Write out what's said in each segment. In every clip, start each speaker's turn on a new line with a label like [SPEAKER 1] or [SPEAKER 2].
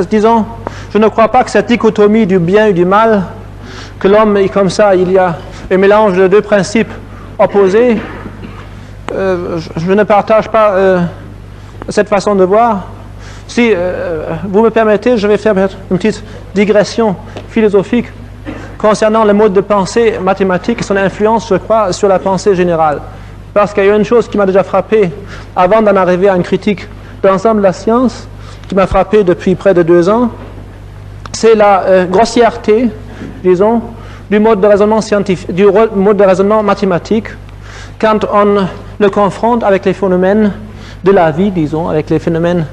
[SPEAKER 1] Disons, je ne crois pas que cette dichotomie du bien et du mal, que l'homme est comme ça, il y a un mélange de deux principes opposés. Je ne partage pas cette façon de voir. Si vous me permettez, je vais faire une petite digression philosophique concernant le mode de pensée mathématique et son influence, je crois, sur la pensée générale. Parce qu'il y a une chose qui m'a déjà frappé avant d'en arriver à une critique de l'ensemble de la science, qui m'a frappé depuis près de 2 ans, c'est la grossièreté, disons, du mode de raisonnement scientifique, du mode de raisonnement mathématique, quand on le confronte avec les phénomènes de la vie, disons, avec les phénomènes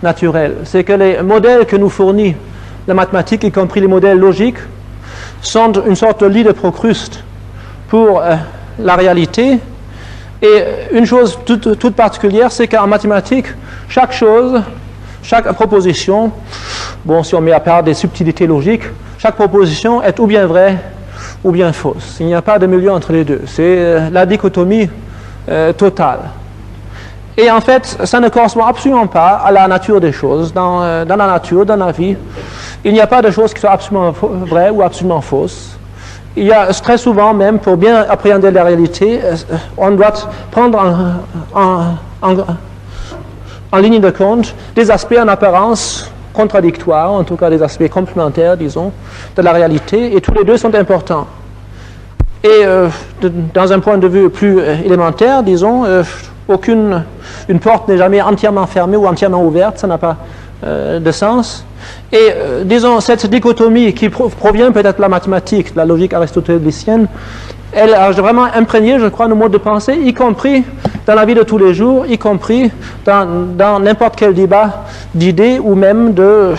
[SPEAKER 1] naturels. C'est que les modèles que nous fournit la mathématique, y compris les modèles logiques, sont une sorte de lit de Procruste pour la réalité. Et une chose toute particulière, c'est qu'en mathématiques, chaque chose, chaque proposition, bon, si on met à part des subtilités logiques, chaque proposition est ou bien vraie ou bien fausse. Il n'y a pas de milieu entre les deux. C'est la dichotomie totale. Et en fait, ça ne correspond absolument pas à la nature des choses. Dans la nature, dans la vie, il n'y a pas de choses qui soient absolument vraies ou absolument fausses. Il y a très souvent même, pour bien appréhender la réalité, on doit prendre en ligne de compte des aspects en apparence contradictoires, en tout cas des aspects complémentaires, disons, de la réalité, et tous les deux sont importants. Et dans un point de vue plus élémentaire, disons, une porte n'est jamais entièrement fermée ou entièrement ouverte, ça n'a pas de sens. Et disons, cette dichotomie qui provient peut-être de la mathématique, de la logique aristotélicienne, elle a vraiment imprégné, je crois, nos modes de pensée, y compris dans la vie de tous les jours, y compris dans n'importe quel débat d'idées ou même de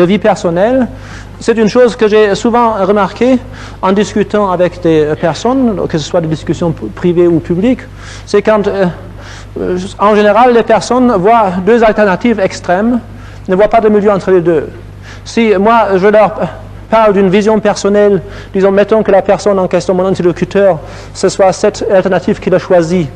[SPEAKER 1] vie personnelle. C'est une chose que j'ai souvent remarquée en discutant avec des personnes, que ce soit des discussions privées ou publiques, c'est quand, en général, les personnes voient deux alternatives extrêmes, ne voient pas de milieu entre les deux. Si moi, je leur parle d'une vision personnelle, disons, mettons que la personne en question, mon interlocuteur, ce soit cette alternative qu'il a choisie,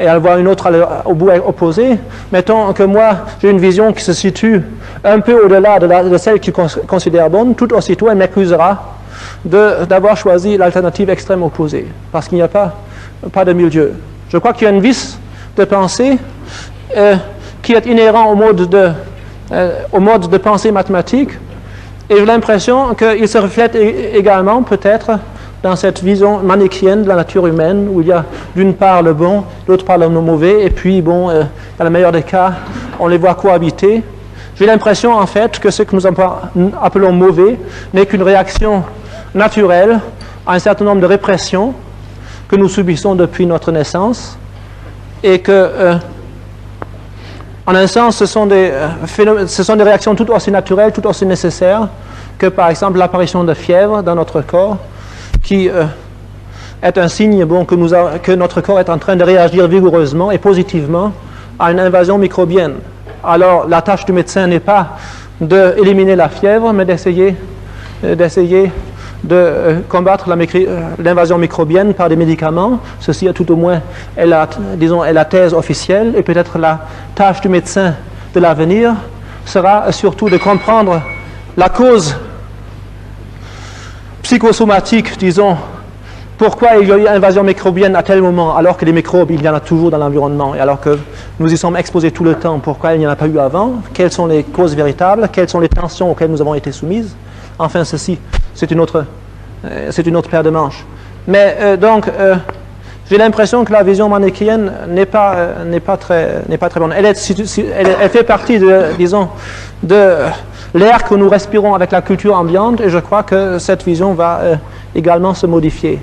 [SPEAKER 1] et elle voit une autre au bout opposé, mettons que moi, j'ai une vision qui se situe un peu au-delà de celle qu'il considère bonne, tout aussitôt, elle m'accusera d'avoir choisi l'alternative extrême opposée, parce qu'il n'y a pas de milieu. Je crois qu'il y a une vice de pensée qui est inhérent au mode de pensée mathématique, et j'ai l'impression qu'il se reflète également, peut-être, dans cette vision manichéenne de la nature humaine, où il y a d'une part le bon, d'autre part le mauvais, et puis, bon, dans le meilleur des cas, on les voit cohabiter. J'ai l'impression, en fait, que ce que nous appelons mauvais n'est qu'une réaction naturelle à un certain nombre de répressions que nous subissons depuis notre naissance, et que, en un sens, ce sont des réactions tout aussi naturelles, tout aussi nécessaires que, par exemple, l'apparition de fièvre dans notre corps, qui est un signe que notre corps est en train de réagir vigoureusement et positivement à une invasion microbienne. Alors, la tâche du médecin n'est pas d'éliminer la fièvre, mais d'essayer de combattre l'invasion microbienne par des médicaments. Ceci, tout au moins, est la thèse officielle, et peut-être la tâche du médecin de l'avenir sera surtout de comprendre la cause psychosomatique, disons, pourquoi il y a eu invasion microbienne à tel moment, alors que les microbes, il y en a toujours dans l'environnement, et alors que nous y sommes exposés tout le temps, pourquoi il n'y en a pas eu avant, quelles sont les causes véritables, quelles sont les tensions auxquelles nous avons été soumises. Enfin, ceci, c'est une autre paire de manches. Mais j'ai l'impression que la vision manichéenne n'est pas très bonne. Elle fait partie de l'air que nous respirons avec la culture ambiante, et je crois que cette vision va également se modifier.